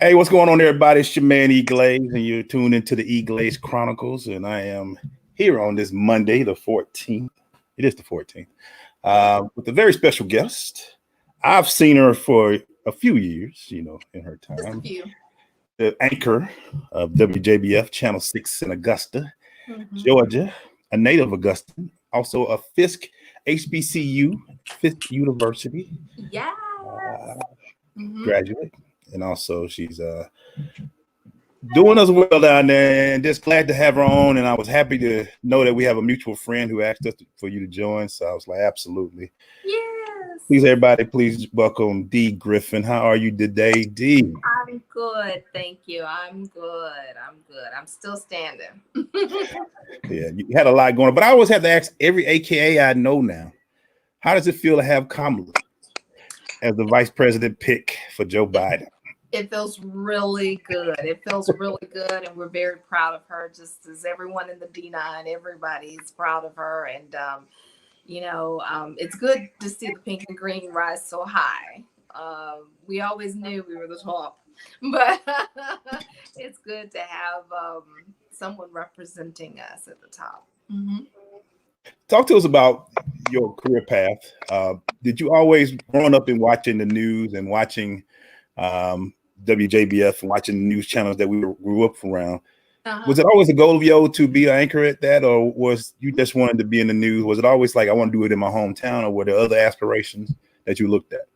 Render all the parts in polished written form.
Hey, what's going on, everybody? It's your man EGlaze, and you're tuned into the EGlaze Chronicles. And I am here on this Monday, the 14th. It is the 14th, with a very special guest. I've seen her for a few years, in her Just a time. few. The anchor of WJBF Channel 6 in Augusta, Hmm. Georgia, a native Augustan, also a Fisk HBCU, Fisk University Yes. uh, Hmm. graduate. And also, she's doing us well down there, and just glad to have her on. And I was happy to know that we have a mutual friend who asked us for you to join. So I was like, absolutely. Yes. Please, everybody, please welcome Dee Griffin. How are you today, Dee? I'm good. Thank you. I'm good. I'm good. I'm still standing. Yeah, you had a lot going on, but I always have to ask every AKA I know now, how does it feel to have Kamala as the vice president pick for Joe It, Biden? it feels really good. It feels really good. And we're very proud of her, just as everyone in the D9, everybody's proud of her. And, it's good to see the pink and green rise so high. We always knew we were the top, but it's good to have someone representing us at the top. Hmm. Talk to us about your career path. Did you always, growing up and watching the news and watching um, WJBF and watching the news channels that we grew up around, Uh-huh. was it always a goal of yours to be an anchor at that, or was you just wanted to be in the news? Was it always like I want to do it in my hometown, or were there other aspirations that you looked at?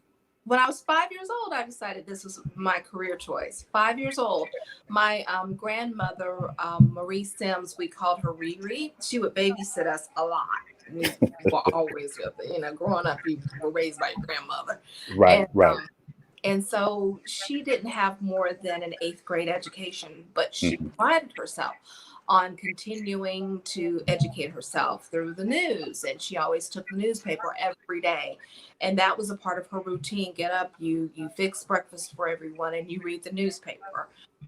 When I was 5 years old, I decided this was my career choice. 5 years old, my grandmother, Marie Sims, we called her Riri. She would babysit us a lot. We were always with her. Growing up, you were raised by your grandmother. Right, And right. and so she didn't have more than an eighth grade education, but she Mhm. prided herself on continuing to educate herself through the news. And she always took the newspaper every day. And that was a part of her routine. Get up, you fix breakfast for everyone, and you read the newspaper.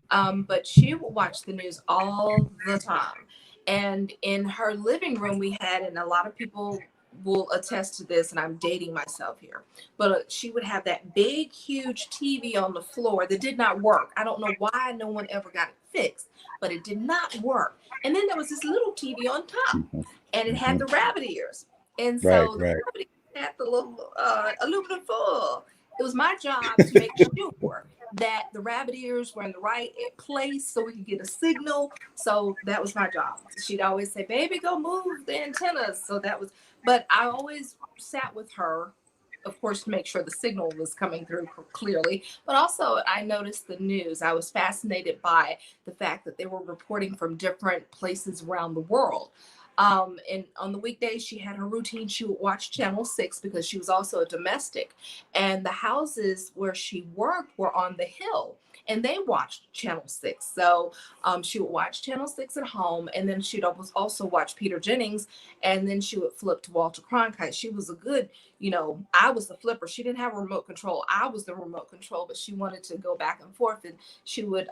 But she would watch the news all the time. And in her living room, we had, and a lot of people will attest to this, and I'm dating myself here, but she would have that big, huge TV on the floor that did not work. I don't know why no one ever got it fixed, but it did not work. And then there was this little TV on top, Mhm. and it had Mhm. the rabbit ears. And Right, so the right. rabbit ears had the little aluminum foil. It was my job to make sure that the rabbit ears were in the right place so we could get a signal. So that was my job. She'd always say, "Baby, go move the antennas." So that was, but I always sat with her, of course, to make sure the signal was coming through clearly. But also, I noticed the news. I was fascinated by the fact that they were reporting from different places around the world. And on the weekdays, she had her routine. She would watch Channel 6 because she was also a domestic. And the houses where she worked were on the hill, and they watched Channel 6. So she would watch Channel 6 at home, and then she'd also watch Peter Jennings, and then she would flip to Walter Cronkite. She was a good, I was the flipper. She didn't have a remote control. I was the remote control, but she wanted to go back and forth, and she would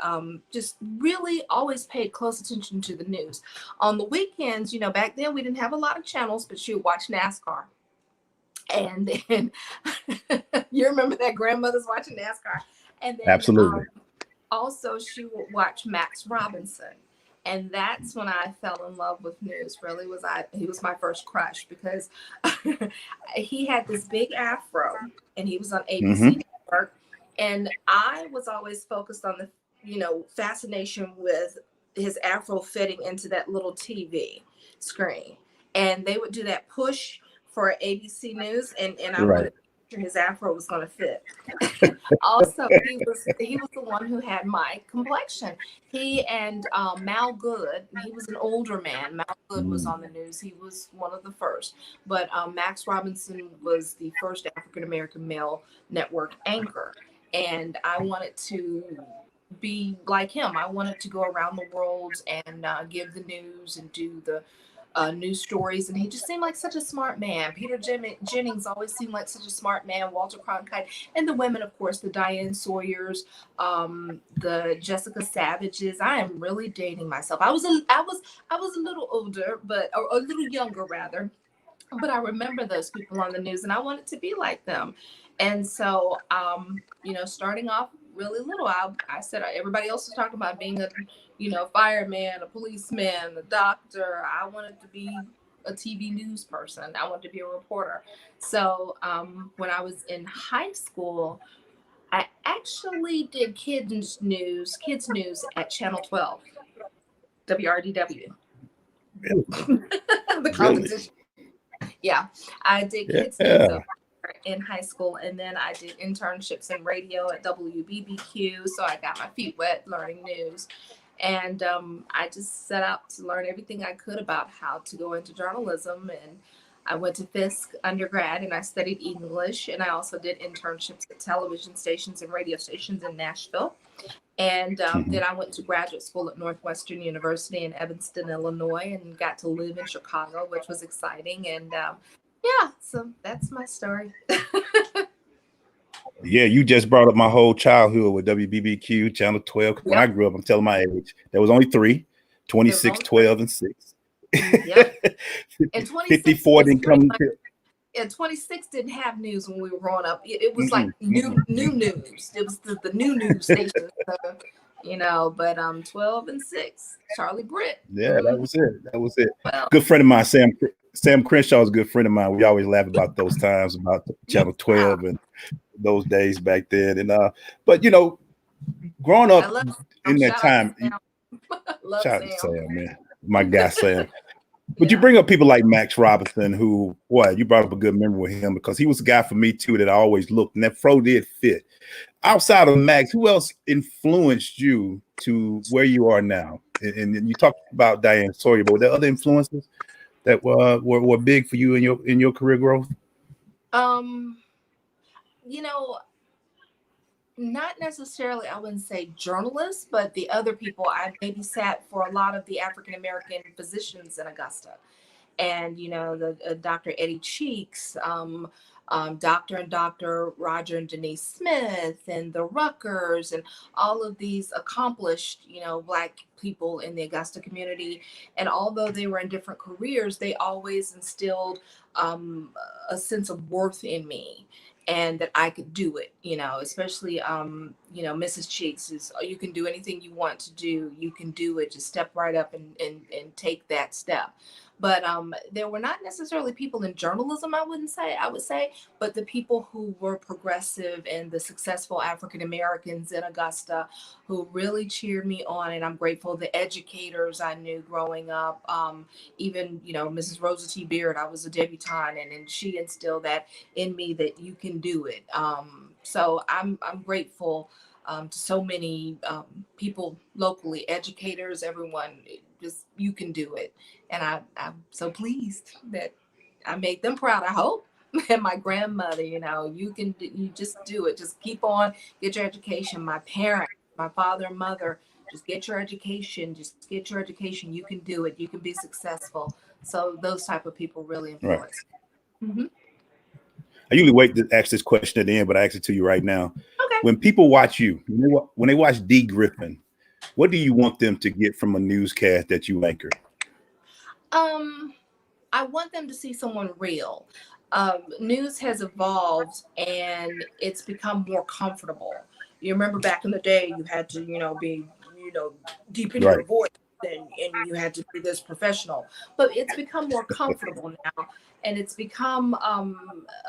just really always pay close attention to the news. On the weekends, back then we didn't have a lot of channels, but she would watch NASCAR. And then you remember that grandmother's watching NASCAR. And then Absolutely. also she would watch Max Robinson. And that's when I fell in love with news. Really, he was my first crush because he had this big afro, and he was on ABC Hmm. Network. And I was always focused on the, fascination with his afro fitting into that little TV screen. And they would do that push for ABC News, and I Right. wanted to make sure his afro was going to fit. Also, he was the one who had my complexion. He and Mal Good. He was an older man. Mal Good was Mm. on the news. He was one of the first. But Max Robinson was the first African American male network anchor, and I wanted to be like him. I wanted to go around the world and give the news and do the news stories, and he just seemed like such a smart man. Peter Jennings always seemed like such a smart man. Walter Cronkite, and the women, of course, the Diane Sawyers, the Jessica Savages. I am really dating myself. I was a little older, or a little younger rather, but I remember those people on the news, and I wanted to be like them. And so, starting off really little, I said, everybody else was talking about being a, fireman, a policeman, a doctor. I wanted to be a TV news person. I wanted to be a reporter. So when I was in high school, I actually did kids news at Channel 12, WRDW. Really? The competition. Yeah, I did kids news in high school, and then I did internships in radio at WBBQ. So I got my feet wet learning news. And I just set out to learn everything I could about how to go into journalism. And I went to Fisk undergrad and I studied English. And I also did internships at television stations and radio stations in Nashville. And then I went to graduate school at Northwestern University in Evanston, Illinois, and got to live in Chicago, which was exciting. And yeah, so that's my story. Yeah, you just brought up my whole childhood with WBBQ, Channel 12. When I grew up, I'm telling my age, there was only three, 26, 12, and 6. Yep. And 54 didn't come. And 26 didn't have news when we were growing up. It was like new news. It was the new news station. So, but 12 and 6, Charlie Britt. Yeah, that was it. Well, good friend of mine, Sam Crenshaw is a good friend of mine. We always laugh about those times, about Channel 12 and those days back then. And but growing up in that time, shout out to Sam, man, my guy Sam. But you bring up people like Max Robinson, who, you brought up a good memory with him, because he was a guy for me too that I always looked, and that fro did fit. Outside of Max, who else influenced you to where you are now? And you talked about Diane Sawyer, but were there other influences that were big for you in your career growth? Not necessarily, I wouldn't say journalists, but the other people. I babysat for a lot of the African-American physicians in Augusta. And, the Dr. Eddie Cheeks, Dr. and Dr. Roger and Denise Smith, and the Ruckers, and all of these accomplished, Black people in the Augusta community. And although they were in different careers, they always instilled a sense of worth in me, and that I could do it, especially, Mrs. Cheeks is, you can do anything you want to do. You can do it. Just step right up and take that step. But there were not necessarily people in journalism, I would say, but the people who were progressive and the successful African Americans in Augusta who really cheered me on. And I'm grateful. The educators I knew growing up, even, Mrs. Rosa T. Beard, I was a debutante, and she instilled that in me, that you can do it. So I'm grateful to so many people locally, educators, everyone. Just, you can do it. And I'm so pleased that I made them proud, I hope. And my grandmother, you just do it. Just keep on, get your education. My parents, my father and mother, just get your education. Just get your education. You can do it. You can be successful. So those type of people really influence. Right. Mm-hmm. I usually wait to ask this question at the end, but I ask it to you right now. Okay. When people watch you, when they watch Dee Griffin, what do you want them to get from a newscast that you anchor? I want them to see someone real. News has evolved and it's become more comfortable. You remember back in the day, you had to, be, deep in your voice, and you had to be this professional. But it's become more comfortable now, and it's become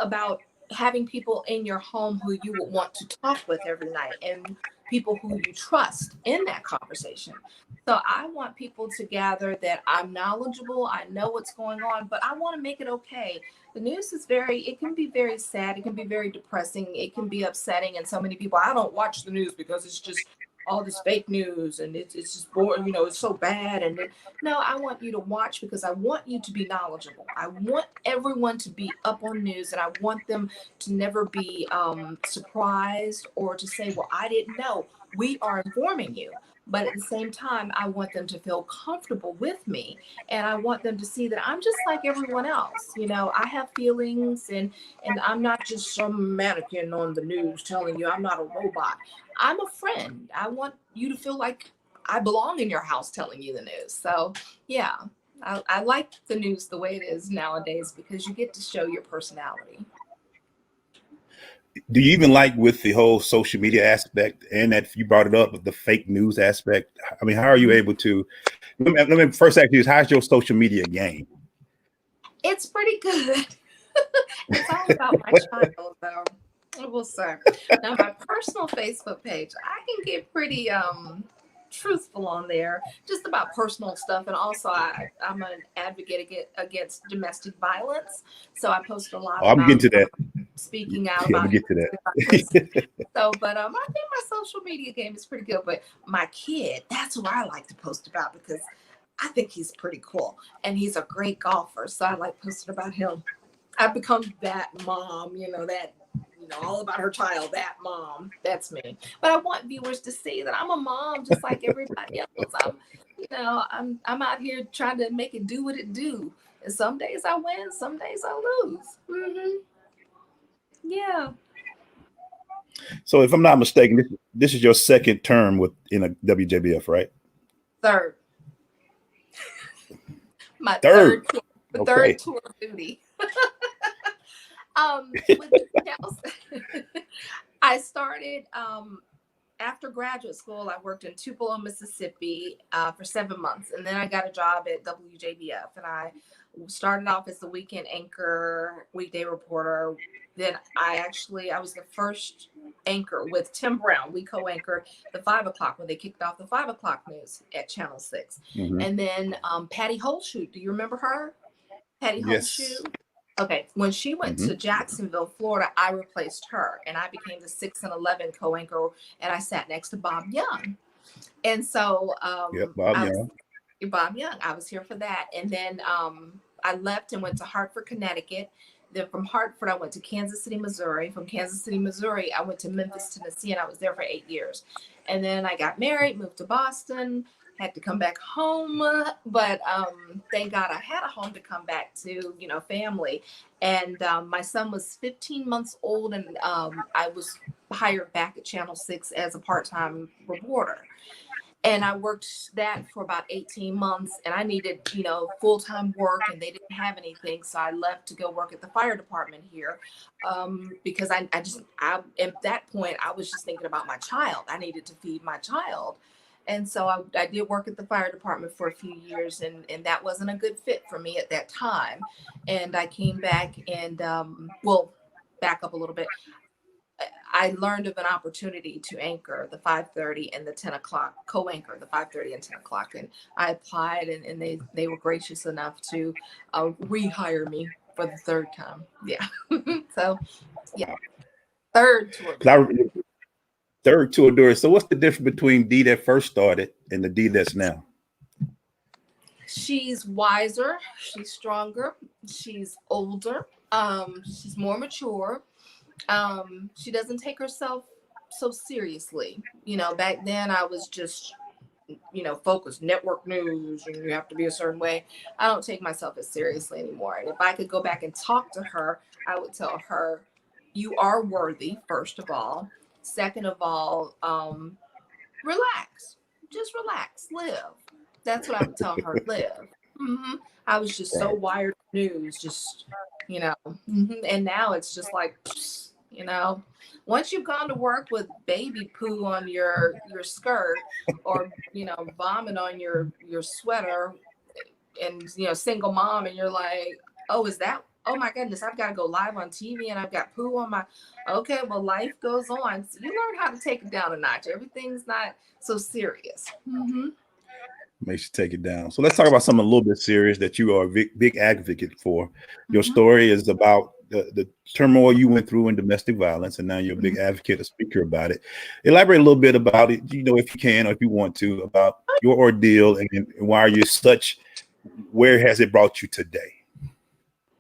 about having people in your home who you would want to talk with every night, and people who you trust in that conversation. So I want people to gather that I'm knowledgeable, I know what's going on, but I want to make it okay. The news is it can be very sad, it can be very depressing, it can be upsetting, and so many people, I don't watch the news because it's just all this fake news and it's just boring, it's so bad. And no, I want you to watch because I want you to be knowledgeable. I want everyone to be up on news, and I want them to never be surprised or to say, well, I didn't know. We are informing you. But at the same time, I want them to feel comfortable with me, and I want them to see that I'm just like everyone else. I have feelings, and I'm not just some mannequin on the news telling you I'm not a robot. I'm a friend. I want you to feel like I belong in your house telling you the news. So yeah, I like the news the way it is nowadays because you get to show your personality. Do you even like with the whole social media aspect, and that you brought it up with the fake news aspect? I mean, how are you able to? Let me first ask you: how's your social media game? It's pretty good. It's all about my child, though. I will say. Now, my personal Facebook page, I can get pretty truthful on there, just about personal stuff, and also I'm an advocate against domestic violence, so I post a lot Oh, I'm getting about to that. speaking out Yeah, I'm about gonna get to domestic violence. that. So, but I think my social media game is pretty good. But my kid, that's who I like to post about because I think he's pretty cool and he's a great golfer. So I like posting about him. I've become that mom, all about her child, that mom. That's me. But I want viewers to see that I'm a mom just like everybody else. I'm out here trying to make it do what it do. And some days I win, some days I lose. Yeah. So, if I'm not mistaken, this is your second term in a WJBF, right? Third. My Third. third tour of duty. With the Chelsea, I started after graduate school. I worked in Tupelo, Mississippi for 7 months, and then I got a job at WJBF, and I started off as the weekend anchor, weekday reporter. Then I was the first anchor with Tim Brown. We co-anchored the 5 o'clock when they kicked off the 5 o'clock news at Channel 6. Mm-hmm. And then Patty Holshoe, do you remember her? Patty Holshoe. Okay, when she went to Jacksonville, Florida, I replaced her, and I became the 6 and 11 co-anchor, and I sat next to Bob Young. And so Bob Young, I was here for that. And then I left and went to Hartford, Connecticut. Then from Hartford, I went to Kansas City, Missouri. From Kansas City, Missouri, I went to Memphis, Tennessee, and I was there for 8 years. And then I got married, moved to Boston, had to come back home. But thank God I had a home to come back to, family. And my son was 15 months old, and I was hired back at Channel 6 as a part-time reporter. And I worked that for about 18 months, and I needed, full-time work, and they didn't have anything. So I left to go work at the fire department here because I at that point, I was just thinking about my child. I needed to feed my child. And so I did work at the fire department for a few years, and that wasn't a good fit for me at that time. And I came back and, back up a little bit. I learned of an opportunity to anchor the 5:30 and the 10 o'clock, co-anchor the 5:30 and 10 o'clock. And I applied, and they were gracious enough to rehire me for the third time. Yeah. So, yeah. Third tour during. So what's the difference between Dee that first started and the Dee that's now? She's wiser. She's stronger. She's older. She's more mature. She doesn't take herself so seriously. Back then I was just, focused network news and you have to be a certain way. I don't take myself as seriously anymore. And if I could go back and talk to her, I would tell her, you are worthy, first of all. Second of all, relax. Just relax. Live. That's what I would tell her. Live. I was just so wired news, just, and now it's just like, once you've gone to work with baby poo on your skirt or, vomit on your sweater and, single mom, and you're like, oh my goodness, I've got to go live on TV and I've got poo on my, okay, well, life goes on. So you learn how to take it down a notch. Everything's not so serious. Makes you take it down. So let's talk about something a little bit serious that you are a big advocate for. Your story is about the turmoil you went through in domestic violence, and now you're a big advocate, a speaker about it. Elaborate a little bit about it, if you can or if you want to, about your ordeal and why are you where has it brought you today?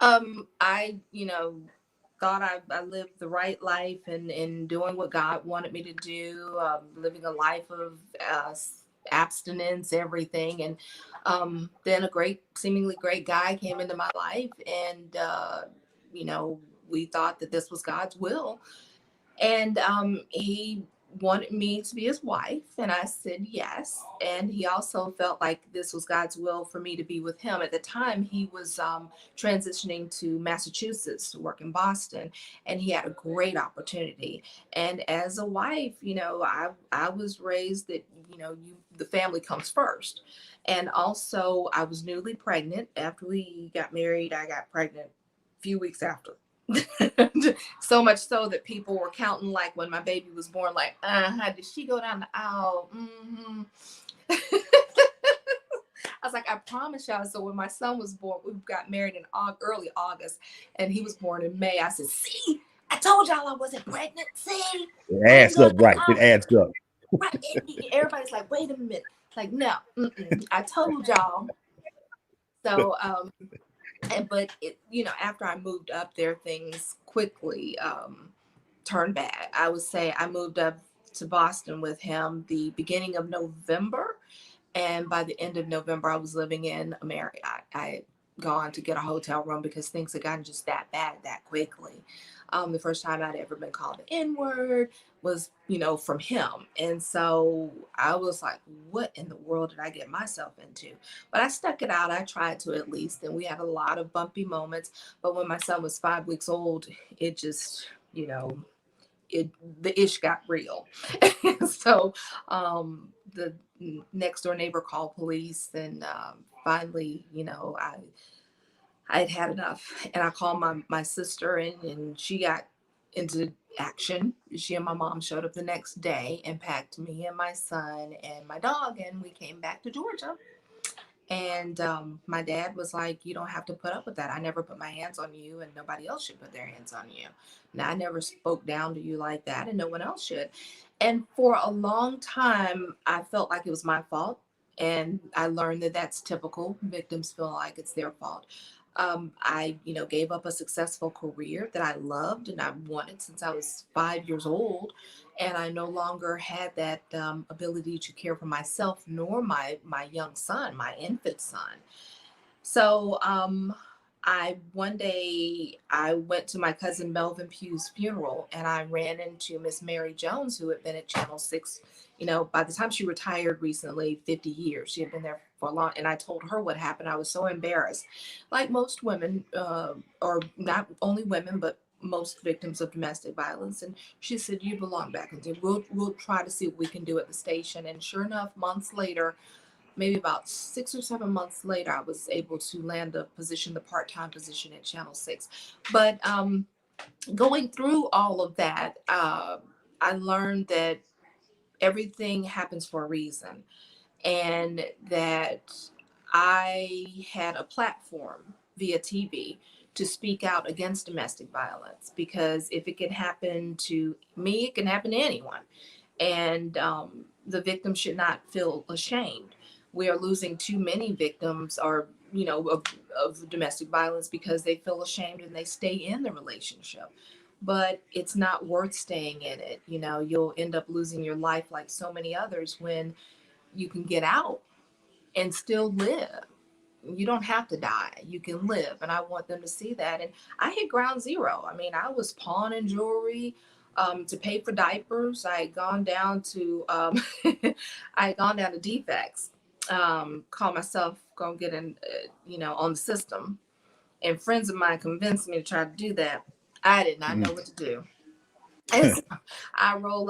I thought I lived the right life and doing what God wanted me to do, living a life of abstinence, everything. And then a seemingly great guy came into my life, and we thought that this was God's will. And he wanted me to be his wife, and I said yes. And he also felt like this was God's will for me to be with him. At the time, he was transitioning to Massachusetts to work in Boston, and he had a great opportunity. And as a wife, I was raised that the family comes first. And also, I was newly pregnant after we got married. I got pregnant a few weeks after. So much so that people were counting, like when my baby was born, like, did she go down the aisle? Mm-hmm. I was like, I promise y'all. So when my son was born, we got married in early August, and he was born in May. I said, see, I told y'all I wasn't pregnant. See, it adds up, right? It adds up. Right. Everybody's like, wait a minute. Like, no, I told y'all. So, but after I moved up there, things quickly turned bad. I would say I moved up to Boston with him the beginning of November, and by the end of November, I was living in America. I had gone to get a hotel room because things had gotten just that bad that quickly. The first time I'd ever been called the N-word was, from him. And so I was like, what in the world did I get myself into? But I stuck it out. I tried to, at least. And we had a lot of bumpy moments. But when my son was 5 weeks old, it just, the ish got real. So the next door neighbor called police, and finally, I had enough, and I called my sister, and she got into action. She and my mom showed up the next day and packed me and my son and my dog, and we came back to Georgia. And my dad was like, you don't have to put up with that. I never put my hands on you, and nobody else should put their hands on you. Now, I never spoke down to you like that, and no one else should. And for a long time, I felt like it was my fault. And I learned that that's typical. Victims feel like it's their fault. I, gave up a successful career that I loved and I wanted since I was 5 years old. And I no longer had that ability to care for myself, nor my young son, my infant son. So one day I went to my cousin Melvin Pugh's funeral, and I ran into Miss Mary Jones, who had been at Channel 6. By the time she retired recently, 50 years, she had been there for a long, and I told her what happened. I was so embarrassed. Like most women, or not only women, but most victims of domestic violence. And she said, you belong back in. We'll try to see what we can do at the station. And sure enough, months later, maybe about 6 or 7 months later, I was able to land a position, the part-time position at Channel 6. But going through all of that, I learned that everything happens for a reason, and that I had a platform via TV to speak out against domestic violence, because if it can happen to me, it can happen to anyone. And the victim should not feel ashamed. We are losing too many victims, or of domestic violence, because they feel ashamed and they stay in the relationship. But it's not worth staying in it. You'll end up losing your life like so many others when you can get out and still live. You don't have to die. You can live. And I want them to see that. And I hit ground zero. I mean, I was pawning jewelry to pay for diapers. I had gone down to defects. Call myself gonna get in, on the system. And friends of mine convinced me to try to do that. I did not know what to do. And so I roll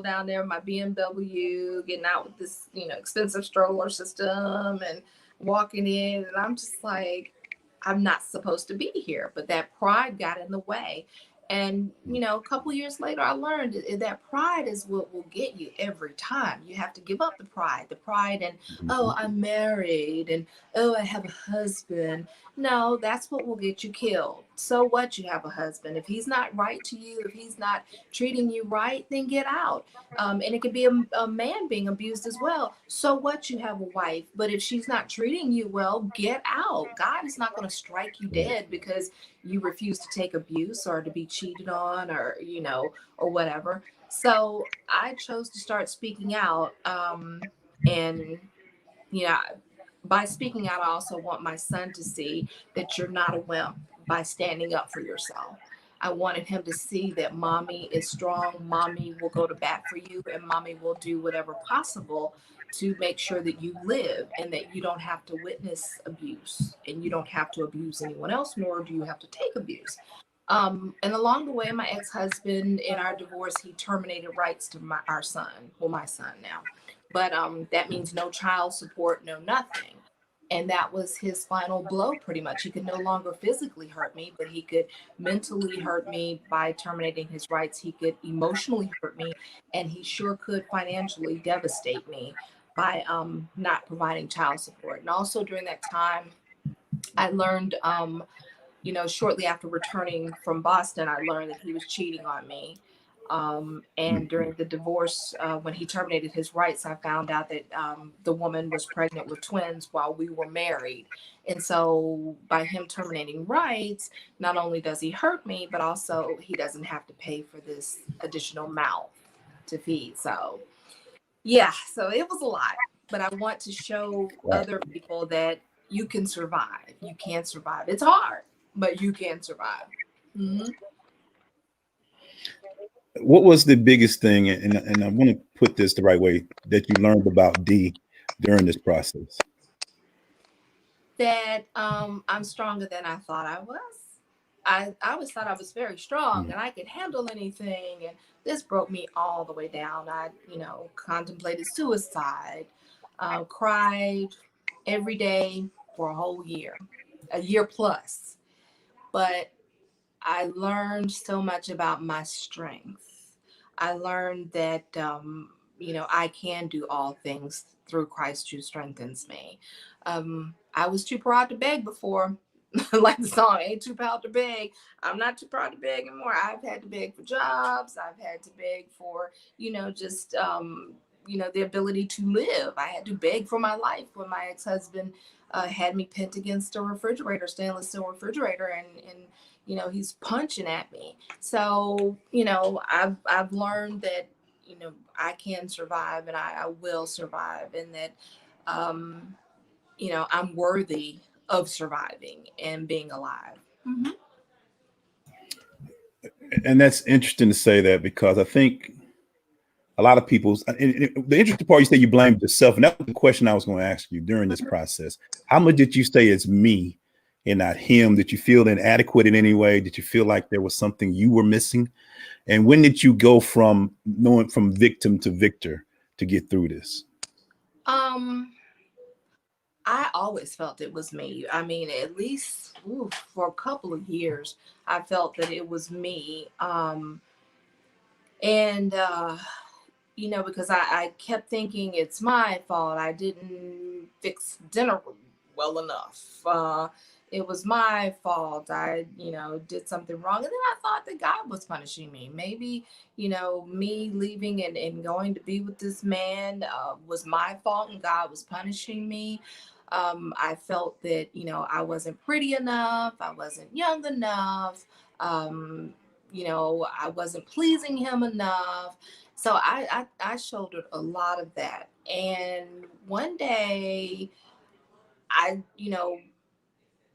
down there with my BMW, getting out with this, expensive stroller system and walking in. And I'm just like, I'm not supposed to be here. But that pride got in the way. And, a couple of years later, I learned that pride is what will get you every time. You have to give up the pride and, oh, I'm married, and, oh, I have a husband. No, that's what will get you killed. So what, you have a husband? If he's not right to you, if he's not treating you right, then get out. And it could be a man being abused as well. So what, you have a wife? But if she's not treating you well, get out. God is not going to strike you dead because you refuse to take abuse or to be cheated on, or or whatever. So I chose to start speaking out, and by speaking out, I also want my son to see that you're not a wimp by standing up for yourself. I wanted him to see that mommy is strong, mommy will go to bat for you, and mommy will do whatever possible to make sure that you live and that you don't have to witness abuse and you don't have to abuse anyone else, nor do you have to take abuse. And along the way, my ex-husband, in our divorce, he terminated rights to our son, well, my son now. But that means no child support, no nothing. And that was his final blow, pretty much. He could no longer physically hurt me, but he could mentally hurt me by terminating his rights. He could emotionally hurt me, and he sure could financially devastate me by not providing child support. And also during that time, I learned, shortly after returning from Boston, I learned that he was cheating on me. And during the divorce, when he terminated his rights, I found out that the woman was pregnant with twins while we were married. And so by him terminating rights, not only does he hurt me, but also he doesn't have to pay for this additional mouth to feed. So, yeah, so it was a lot. But I want to show other people that you can survive. You can survive. It's hard, but you can survive. Mm-hmm. What was the biggest thing, and I want to put this the right way, that you learned about Dee during this process? That I'm stronger than I thought I was. I always thought I was very strong and I could handle anything. And this broke me all the way down. I, contemplated suicide, cried every day for a year plus. But I learned so much about my strength. I learned that, I can do all things through Christ who strengthens me. I was too proud to beg before. Like the song, ain't too proud to beg. I'm not too proud to beg anymore. I've had to beg for jobs. I've had to beg for, just, the ability to live. I had to beg for my life when my ex-husband had me pinned against a refrigerator, stainless steel refrigerator, and he's punching at me. So, I've learned that, I can survive and I will survive, and that, I'm worthy of surviving and being alive. Mm-hmm. And that's interesting to say that, because I think a lot of people's, and the interesting part, you say you blamed yourself, and that was the question I was going to ask you during this process. How much did you say it's me and not him? Did you feel inadequate in any way? Did you feel like there was something you were missing? And when did you go from victim to victor to get through this? I always felt it was me. I mean, at least for a couple of years, I felt that it was me. And because I kept thinking it's my fault. I didn't fix dinner well enough. It was my fault. I, did something wrong. And then I thought that God was punishing me. Maybe, me leaving and going to be with this man was my fault and God was punishing me. I felt that, I wasn't pretty enough. I wasn't young enough. I wasn't pleasing him enough. So I shouldered a lot of that. And one day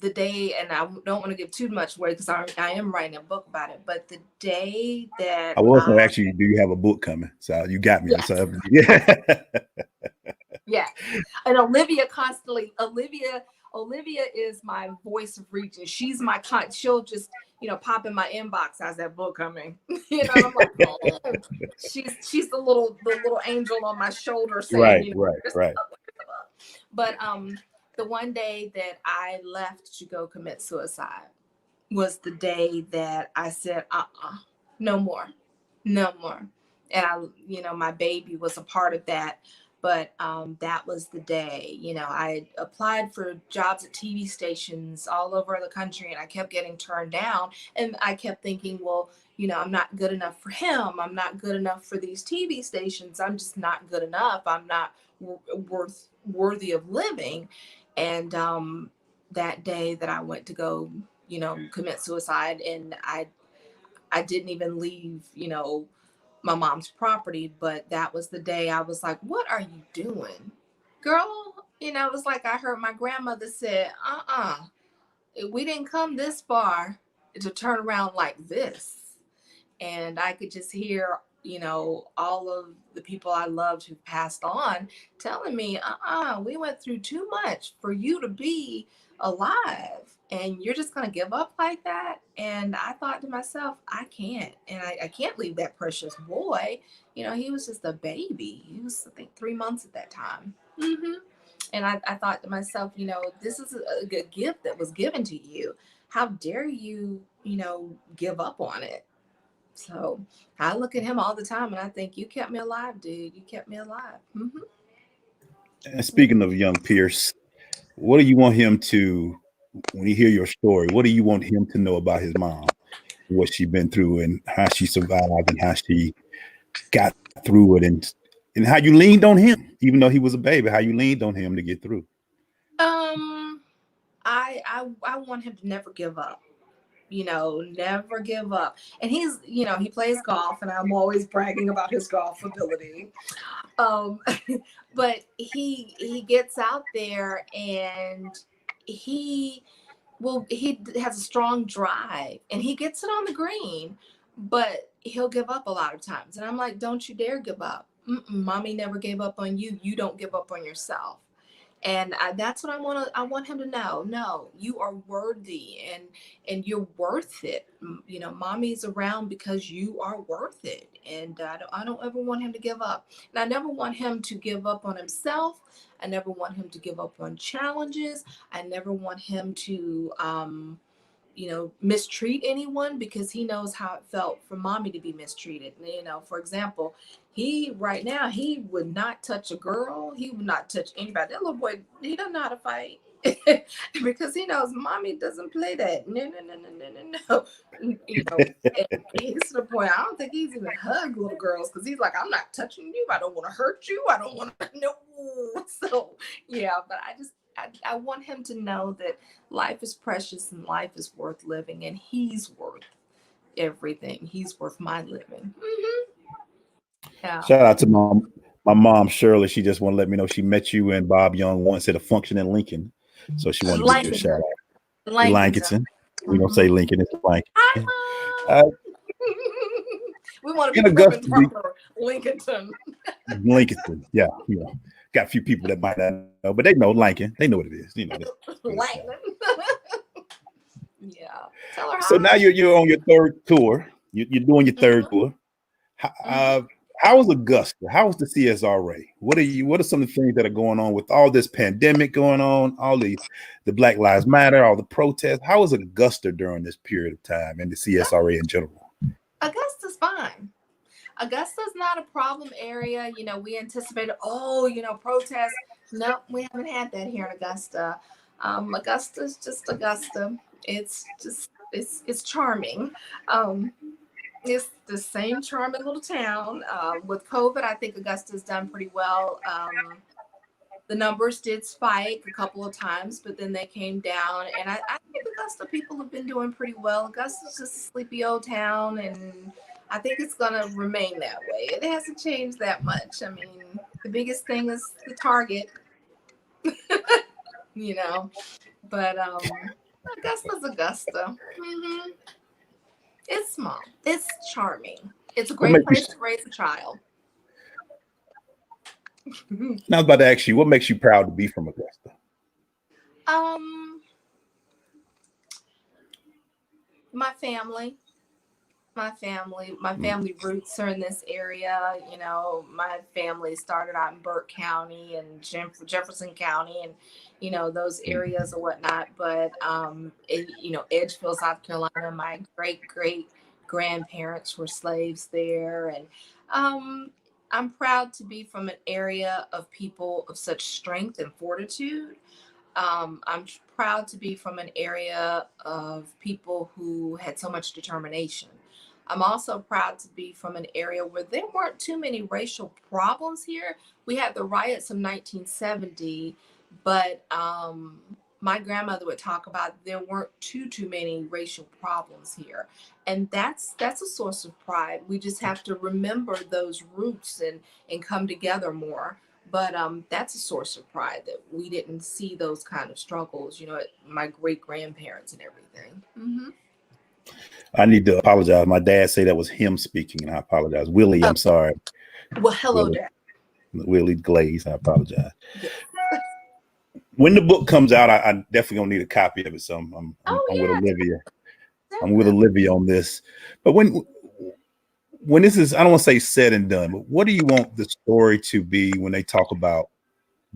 the day, and I don't want to give too much away because I am writing a book about it, but the day that I was going to ask you, do you have a book coming? So you got me. Yes. So, yeah. Yeah. And Olivia is my voice of reason. She's my she'll just, pop in my inbox. How's that book coming? And I'm like, oh. She's the little angel on my shoulder saying, right. But the one day that I left to go commit suicide was the day that I said, no more. And my baby was a part of that. But that was the day, I applied for jobs at TV stations all over the country and I kept getting turned down. And I kept thinking, well, I'm not good enough for him. I'm not good enough for these TV stations. I'm just not good enough. I'm not worthy of living. And that day that I went to go, commit suicide, and I didn't even leave, my mom's property, but that was the day I was like, what are you doing, girl? It was like I heard my grandmother said, we didn't come this far to turn around like this. And I could just hear, all of the people I loved who passed on telling me, we went through too much for you to be alive. And you're just going to give up like that. And I thought to myself, I can't. And I can't leave that precious boy. He was just a baby. He was, I think, 3 months at that time. And I thought to myself, this is a good gift that was given to you. How dare you, give up on it? So I look at him all the time and I think, you kept me alive, dude. You kept me alive. And speaking of young Pierce, what do you want him to, when you hear your story, what do you want him to know about his mom, what she's been through and how she survived and how she got through it and how you leaned on him, even though he was a baby, how you leaned on him to get through? I want him to never give up. Never give up. And he's, he plays golf and I'm always bragging about his golf ability. But he gets out there and he has a strong drive and he gets it on the green, but he'll give up a lot of times. And I'm like, don't you dare give up. Mommy never gave up on you. You don't give up on yourself. And that's what I want him to know. No, you are worthy and you're worth it. Mommy's around because you are worth it. And I don't ever want him to give up. And I never want him to give up on himself. I never want him to give up on challenges. I never want him to, mistreat anyone, because he knows how it felt for mommy to be mistreated. For example, right now, he would not touch a girl. He would not touch anybody. That little boy, he doesn't know how to fight because he knows mommy doesn't play that. No. And he's to the point, I don't think he's even hugged little girls because he's like, I'm not touching you. I don't want to hurt you. I don't want to, no. So, yeah, but I want him to know that life is precious and life is worth living, and he's worth everything. He's worth my living. Yeah. Shout out to my mom, Shirley. She just want to let me know she met you and Bob Young once at a function in Lincoln. So she wanted to give you a shout out. Lankinson. We don't say Lincoln, it's Lankin. We want to be proven proper. Lincolnton. Lincoln. Yeah. Got a few people that might not know, but they know Lincoln. They know what it is. Lincoln. Yeah. Tell her so now you're on your third tour. You're doing your third tour. How was Augusta? How was the CSRA? What are some of the things that are going on with all this pandemic going on, all the Black Lives Matter, all the protests? How was Augusta during this period of time and the CSRA in general? Augusta's fine. Augusta's not a problem area. We anticipated, protests. No, we haven't had that here in Augusta. Augusta's just Augusta. It's charming. It's the same charming little town. With COVID, I think Augusta's done pretty well. The numbers did spike a couple of times, but then they came down. And I think Augusta people have been doing pretty well. Augusta's just a sleepy old town, and I think it's going to remain that way. It hasn't changed that much. I mean, the biggest thing is the Target, But Augusta's Augusta. It's small. It's charming. It's a great place to raise a child. Now I was about to ask you, what makes you proud to be from Augusta? My family. My family roots are in this area. My family started out in Burke County and Jefferson County and, those areas or whatnot. But, Edgefield, South Carolina, my great grandparents were slaves there. And I'm proud to be from an area of people of such strength and fortitude. I'm proud to be from an area of people who had so much determination. I'm also proud to be from an area where there weren't too many racial problems here. We had the riots of 1970, but my grandmother would talk about there weren't too many racial problems here. And that's a source of pride. We just have to remember those roots and come together more. But that's a source of pride that we didn't see those kind of struggles, at my great grandparents and everything. I need to apologize. My dad said that was him speaking, and I apologize. Willie, I'm sorry. Well, hello, Dad. Willie Glaze, I apologize. Yes. When the book comes out, I definitely gonna need a copy of it. So I'm with Olivia. I'm with Olivia on this. But when this is, I don't want to say said and done, but what do you want the story to be when they talk about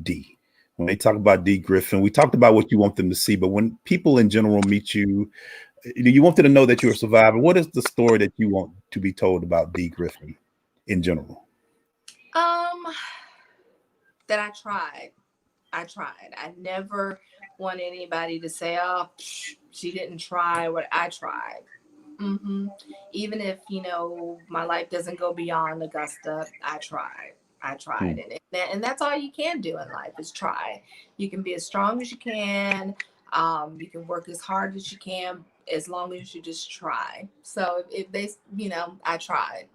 Dee? When they talk about Dee Griffin, we talked about what you want them to see, but when people in general meet you, you want them to know that you're a survivor. What is the story that you want to be told about Dee Griffin in general? That I tried. I never want anybody to say, "Oh, she didn't try what I tried." Even if, my life doesn't go beyond Augusta, I tried. And that's all you can do in life is try. You can be as strong as you can. You can work as hard as you can, as long as you just try. So if they, I tried.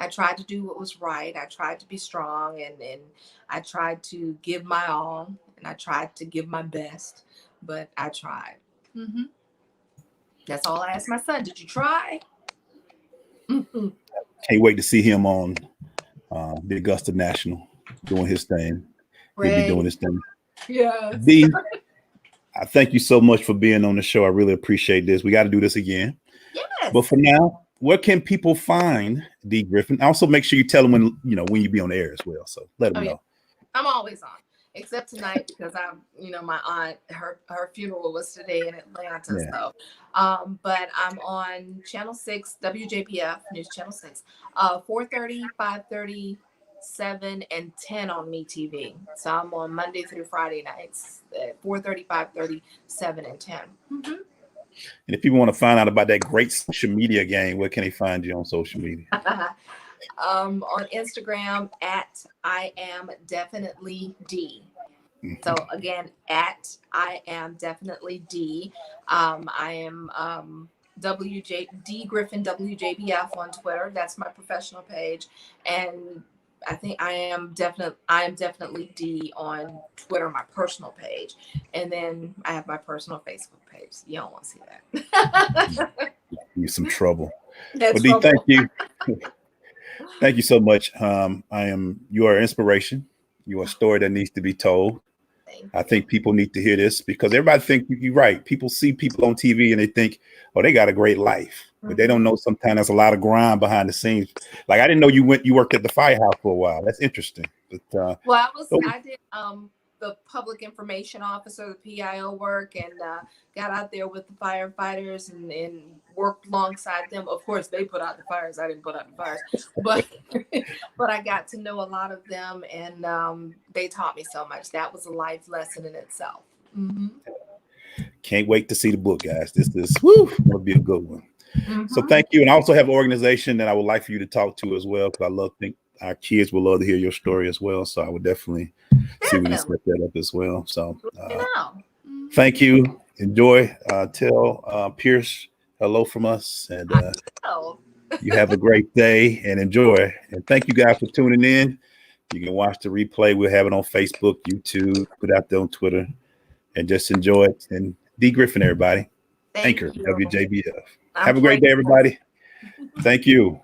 I tried to do what was right. I tried to be strong, and I tried to give my all, and I tried to give my best, but I tried. That's all I asked my son. Did you try? Can't wait to see him on the Augusta National doing his thing. He'll be doing his thing. Yeah. Dee, I thank you so much for being on the show. I really appreciate this. We got to do this again. Yes. But for now, where can people find Dee Griffin? Also, make sure you tell them when you be on the air as well. So let them know. I'm always on, except tonight because my aunt, her funeral was today in Atlanta. Yeah. So, but I'm on Channel 6, WJBF, News Channel 6, 4:30, 5:30, 7, and 10 on MeTV. So I'm on Monday through Friday nights at 4:30, 5:30, 7, and 10. And if people want to find out about that great social media game, where can they find you on social media? On Instagram at I am definitely Dee. So again, at I am definitely Dee. I am Dee Griffin WJBF on Twitter. That's my professional page, and I think I am definitely Dee on Twitter, my personal page, and then I have my personal Facebook page. You don't want to see that. You some trouble. That's Dee, thank you. Thank you so much. You are an inspiration. You are a story that needs to be told. I think people need to hear this because everybody think you're right. People see people on TV and they think, oh, they got a great life, but they don't know sometimes there's a lot of grind behind the scenes. Like I didn't know you worked at the firehouse for a while. That's interesting. But, I did the public information officer, the PIO work, and got out there with the firefighters and worked alongside them. Of course, they put out the fires. I didn't put out the fires, but I got to know a lot of them, and they taught me so much. That was a life lesson in itself. Can't wait to see the book, guys. This is gonna be a good one. So thank you. And I also have an organization that I would like for you to talk to as well, because I think our kids will love to hear your story as well. So I would definitely see if we can set that up as well. So thank you. Enjoy. Tell Pierce hello from us, and you have a great day and enjoy. And thank you guys for tuning in. You can watch the replay. We'll have it on Facebook, YouTube, put out there on Twitter, and just enjoy it. And Dee Griffin, everybody. Anchor, WJBF. Have a great day, everybody. Thank you.